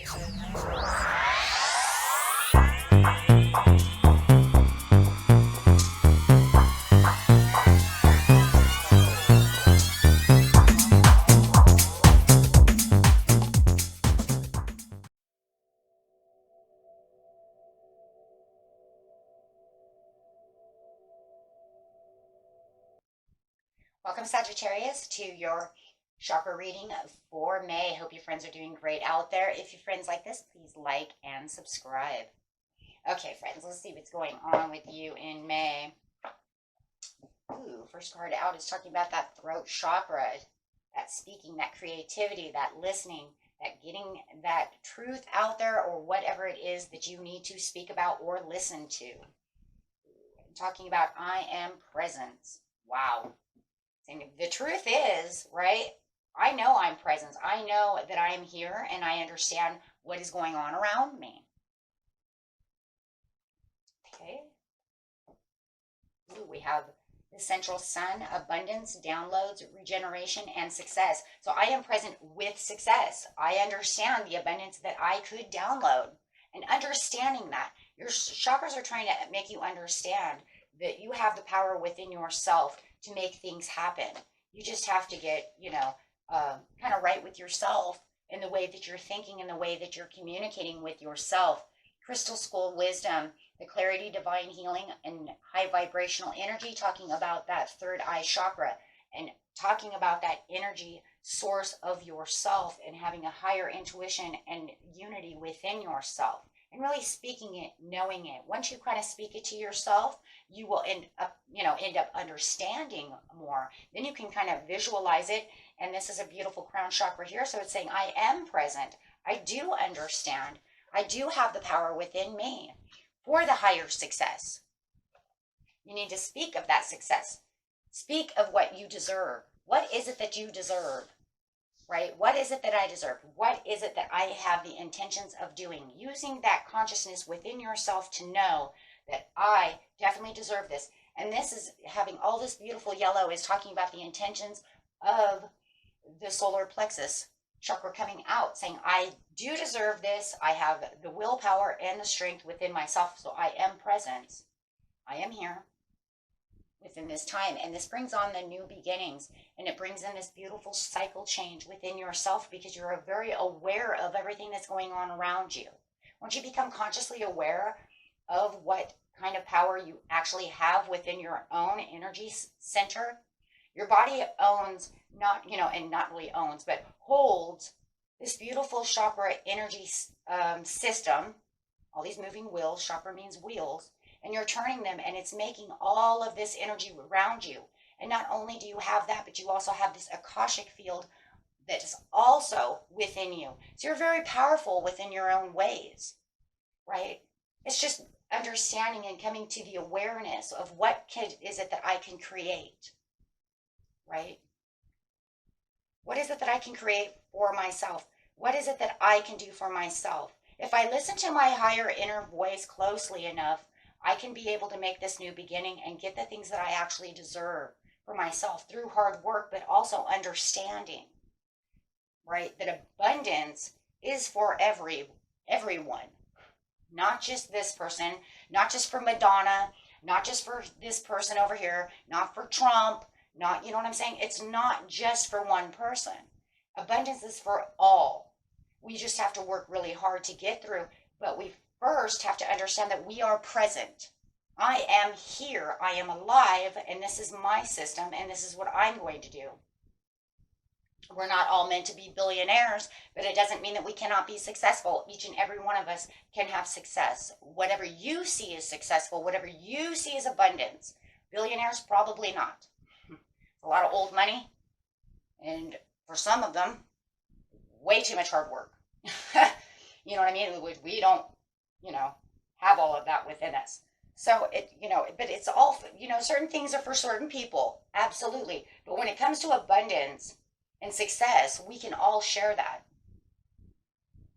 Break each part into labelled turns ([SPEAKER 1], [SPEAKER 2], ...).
[SPEAKER 1] Welcome, Sagittarius, to your chakra reading for May. Hope your friends are doing great out there. If your friends like this, please like and subscribe. Okay, friends, let's see what's going on with you in May. Ooh, first card out is talking about that throat chakra, that speaking, that creativity, that listening, that getting that truth out there or whatever it is that you need to speak about or listen to. I'm talking about I am present. Wow. And the truth is, right, I know I'm present. I know that I am here and I understand what is going on around me. Okay. Ooh, we have the central sun, abundance, downloads, regeneration, and success. So I am present with success. I understand the abundance that I could download. And understanding that, your chakras are trying to make you understand that you have the power within yourself to make things happen. You just have to get, kind of right with yourself in the way that you're thinking, in the way that you're communicating with yourself. Crystal School Wisdom, the clarity, divine healing, and high vibrational energy, talking about that third eye chakra and talking about that energy source of yourself and having a higher intuition and unity within yourself. And really speaking it, knowing it. Once you kind of speak it to yourself, you will end up understanding more. Then you can kind of visualize it. And this is a beautiful crown chakra here. So it's saying, I am present. I do understand. I do have the power within me for the higher success. You need to speak of that success. Speak of what you deserve. What is it that you deserve? Right? What is it that I deserve? What is it that I have the intentions of doing? Using that consciousness within yourself to know that I definitely deserve this. And this is having all this beautiful yellow is talking about the intentions of the solar plexus chakra coming out, saying, I do deserve this. I have the willpower and the strength within myself. So I am present. I am here within this time. And this brings on the new beginnings. And it brings in this beautiful cycle change within yourself because you're very aware of everything that's going on around you. Once you become consciously aware of what kind of power you actually have within your own energy center, your body owns, not really owns, but holds this beautiful chakra energy system, all these moving wheels. Chakra means wheels. And you're turning them and it's making all of this energy around you. And not only do you have that, but you also have this Akashic field that is also within you. So you're very powerful within your own ways, right? It's just understanding and coming to the awareness of what is it that I can create, right? What is it that I can create for myself? What is it that I can do for myself? If I listen to my higher inner voice closely enough, I can be able to make this new beginning and get the things that I actually deserve for myself through hard work, but also understanding, right? That abundance is for everyone, not just this person, not just for Madonna, not just for this person over here, not for Trump, not, you know what I'm saying? It's not just for one person. Abundance is for all. We just have to work really hard to get through, but we first have to understand that we are present. I am here. I am alive, and this is my system, and this is what I'm going to do. We're not all meant to be billionaires, but it doesn't mean that we cannot be successful. Each and every one of us can have success. Whatever you see as successful, whatever you see as abundance, billionaires, probably not. A lot of old money, and for some of them, way too much hard work. You know what I mean? We don't, have all of that within us. So but it's all, certain things are for certain people. Absolutely. But when it comes to abundance and success, we can all share that.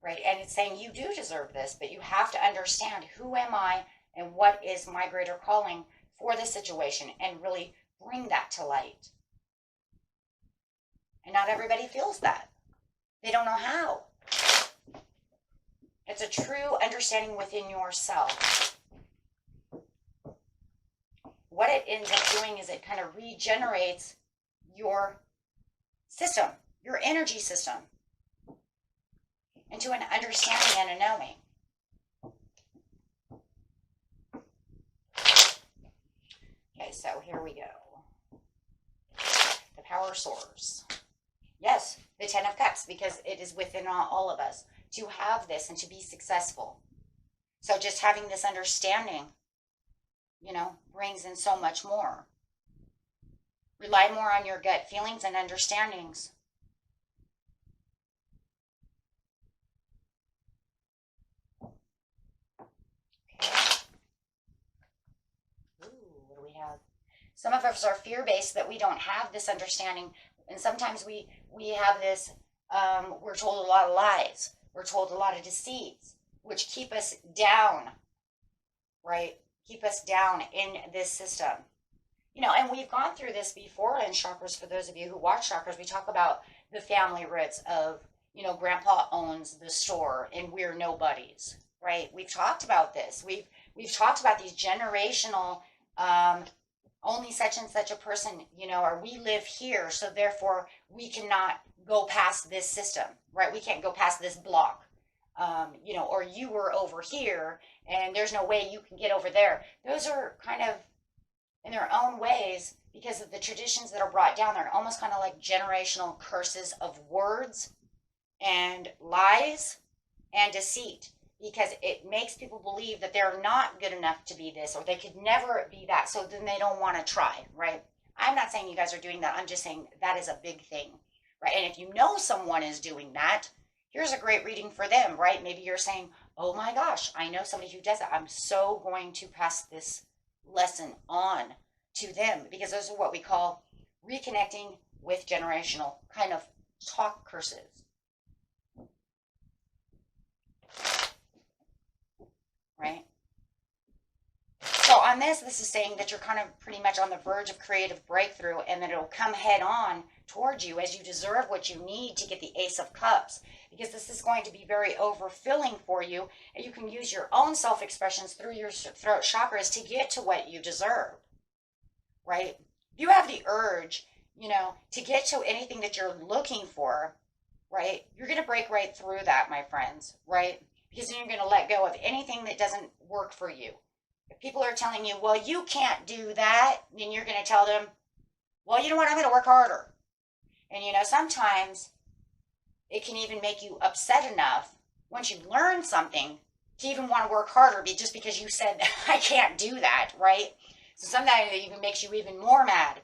[SPEAKER 1] Right? And it's saying you do deserve this, but you have to understand who am I and what is my greater calling for this situation and really bring that to light. And not everybody feels that. They don't know how. it's a true understanding within yourself. What it ends up doing is it kind of regenerates your system, your energy system, into an understanding and a knowing. Okay, so here we go. The power source. Yes, the Ten of Cups, because it is within all of us to have this and to be successful. So just having this understanding, you know, brings in so much more. Rely more on your gut feelings and understandings. Okay. Ooh, what do we have? Some of us are fear-based that we don't have this understanding. And sometimes we have this, we're told a lot of lies. We're told a lot of deceits, which keep us down, right? Keep us down in this system. You know, and we've gone through this before in chakras. For those of you who watch chakras, we talk about the family roots of, you know, grandpa owns the store and we're nobodies, right? We've talked about this. We've talked about these generational, only such and such a person, you know, or we live here, so therefore we cannot go past this system, right? We can't go past this block, you know, or you were over here and there's no way you can get over there. Those are kind of, in their own ways, because of the traditions that are brought down, they're almost kind of like generational curses of words and lies and deceit, because it makes people believe that they're not good enough to be this, or they could never be that, so then they don't want to try, right? I'm not saying you guys are doing that. I'm just saying that is a big thing, right? And if you know someone is doing that, here's a great reading for them, right? Maybe you're saying, oh my gosh, I know somebody who does that. I'm so going to pass this lesson on to them, because those are what we call reconnecting with generational kind of talk curses. Right? So on this is saying that you're kind of pretty much on the verge of creative breakthrough, and that it'll come head on towards you as you deserve what you need to get the Ace of Cups, because this is going to be very overfilling for you, and you can use your own self-expressions through your throat chakras to get to what you deserve, right? If you have the urge, you know, to get to anything that you're looking for, right, you're going to break right through that, my friends, right? Because then you're going to let go of anything that doesn't work for you. If people are telling you, well, you can't do that, then you're going to tell them, well, you know what, I'm going to work harder. And, you know, sometimes it can even make you upset enough once you learn something to even want to work harder, just because you said, I can't do that, right? So sometimes it even makes you even more mad,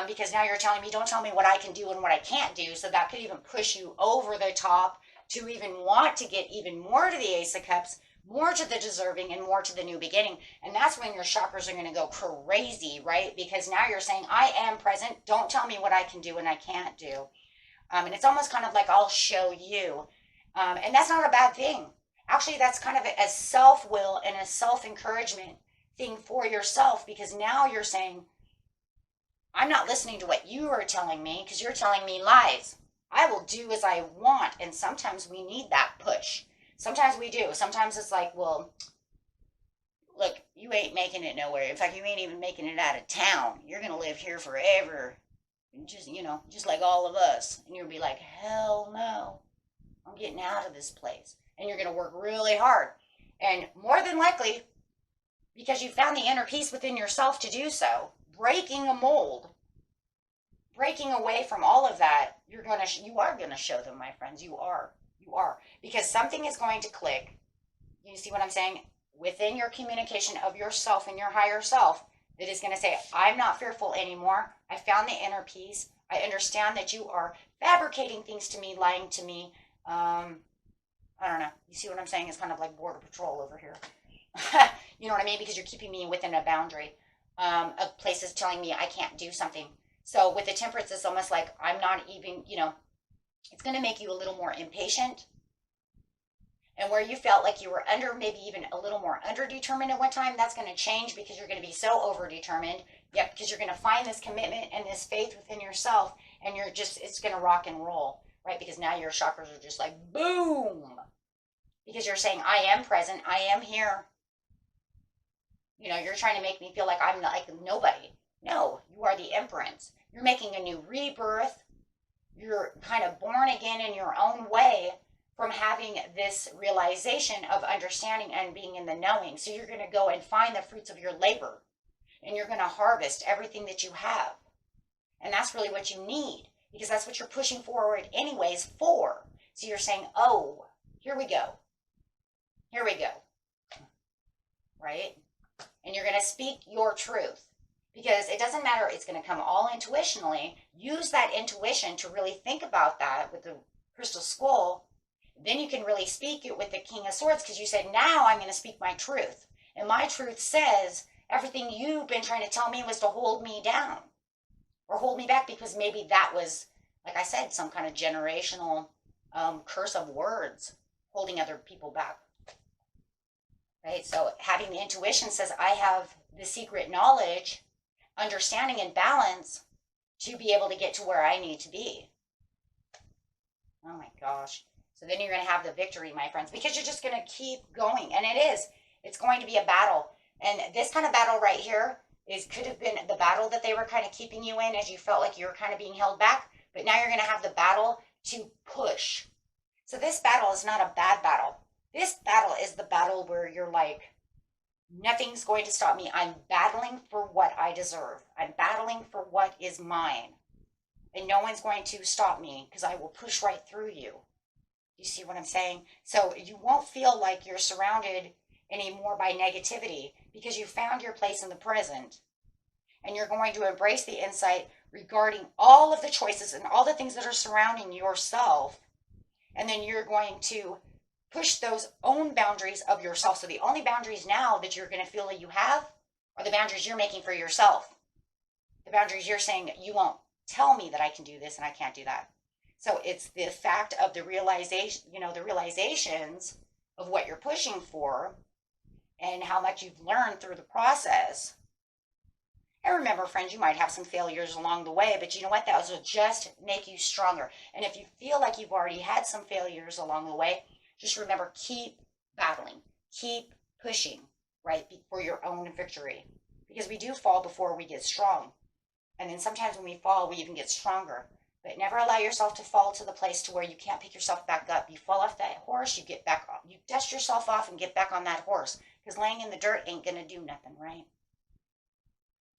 [SPEAKER 1] because now you're telling me, don't tell me what I can do and what I can't do. So that could even push you over the top to even want to get even more to the Ace of Cups, more to the deserving, and more to the new beginning. And that's when your chakras are going to go crazy, right? Because now you're saying, I am present. Don't tell me what I can do and I can't do. And it's almost kind of like, I'll show you. And that's not a bad thing. Actually, that's kind of a self-will and a self-encouragement thing for yourself, because now you're saying, I'm not listening to what you are telling me, because you're telling me lies. I will do as I want. And sometimes we need that push. Sometimes we do. Sometimes it's like, well, look, you ain't making it nowhere. In fact, you ain't even making it out of town. You're going to live here forever. Just, you know, just like all of us. And you'll be like, hell no. I'm getting out of this place. And you're going to work really hard. And more than likely, because you found the inner peace within yourself to do so, breaking a mold, breaking away from all of that, you are going to show them, my friends. You are. Because something is going to click. You see what I'm saying? Within your communication of yourself and your higher self, that is going to say, I'm not fearful anymore. I found the inner peace. I understand that you are fabricating things to me, lying to me. I don't know. You see what I'm saying? It's kind of like Border Patrol over here. You know what I mean? Because you're keeping me within a boundary of places telling me I can't do something. So with the Temperance, it's almost like I'm not even, you know, it's going to make you a little more impatient. And where you felt like you were maybe even a little more under-determined at one time, that's going to change, because you're going to be so over-determined. Yeah, because you're going to find this commitment and this faith within yourself, and it's going to rock and roll, right? Because now your chakras are just like, boom. because you're saying, I am present, I am here. You know, you're trying to make me feel like I'm like nobody. No, you are the Empress. You're making a new rebirth. You're kind of born again in your own way from having this realization of understanding and being in the knowing. So you're going to go and find the fruits of your labor, and you're going to harvest everything that you have. And that's really what you need, because that's what you're pushing forward anyways for. So you're saying, oh, here we go. Here we go. Right? And you're going to speak your truth, because it doesn't matter. It's going to come all intuitionally. Use that intuition to really think about that with the crystal skull. Then you can really speak it with the King of Swords, because you said, now I'm going to speak my truth. And my truth says everything you've been trying to tell me was to hold me down or hold me back, because maybe that was, like I said, some kind of generational curse of words holding other people back. Right? So having the intuition says, I have the secret knowledge, understanding, and balance to be able to get to where I need to be. Oh my gosh. So then you're going to have the victory, my friends, because you're just going to keep going. And it's going to be a battle. And this kind of battle right here could have been the battle that they were kind of keeping you in, as you felt like you were kind of being held back. But now you're going to have the battle to push. So this battle is not a bad battle. This battle is the battle where you're like, nothing's going to stop me. I'm battling for what I deserve. I'm battling for what is mine. And no one's going to stop me, because I will push right through you. You see what I'm saying? So you won't feel like you're surrounded anymore by negativity, because you found your place in the present. And you're going to embrace the insight regarding all of the choices and all the things that are surrounding yourself. And then you're going to push those own boundaries of yourself. So the only boundaries now that you're going to feel that you have are the boundaries you're making for yourself. The boundaries you're saying, you won't tell me that I can do this and I can't do that. So it's the fact of the realization, the realizations of what you're pushing for and how much you've learned through the process. And remember, friends, you might have some failures along the way, but you know what? Those will just make you stronger. And if you feel like you've already had some failures along the way, just remember, keep battling, keep pushing, right, for your own victory. Because we do fall before we get strong. And then sometimes when we fall, we even get stronger. But never allow yourself to fall to the place to where you can't pick yourself back up. You fall off that horse, you get back up. You dust yourself off and get back on that horse. Because laying in the dirt ain't going to do nothing, right?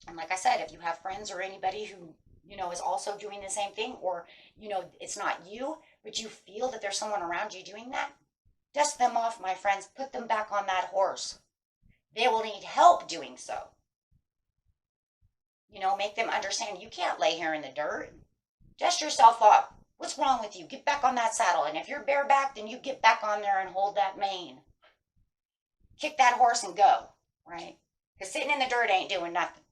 [SPEAKER 1] And like I said, if you have friends or anybody who, is also doing the same thing, or, it's not you, but you feel that there's someone around you doing that, dust them off, my friends. Put them back on that horse. They will need help doing so. Make them understand you can't lay here in the dirt. Dust yourself up. What's wrong with you? Get back on that saddle. And if you're bareback, then you get back on there and hold that mane. Kick that horse and go, right? Because sitting in the dirt ain't doing nothing,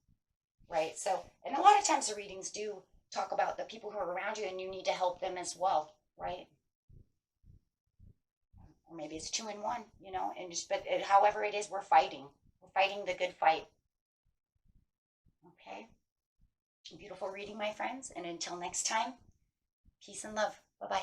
[SPEAKER 1] right? So, and a lot of times the readings do talk about the people who are around you, and you need to help them as well, right? Or maybe it's 2 in 1, however it is, we're fighting. We're fighting the good fight. Okay? Beautiful reading, my friends. And until next time, peace and love. Bye-bye.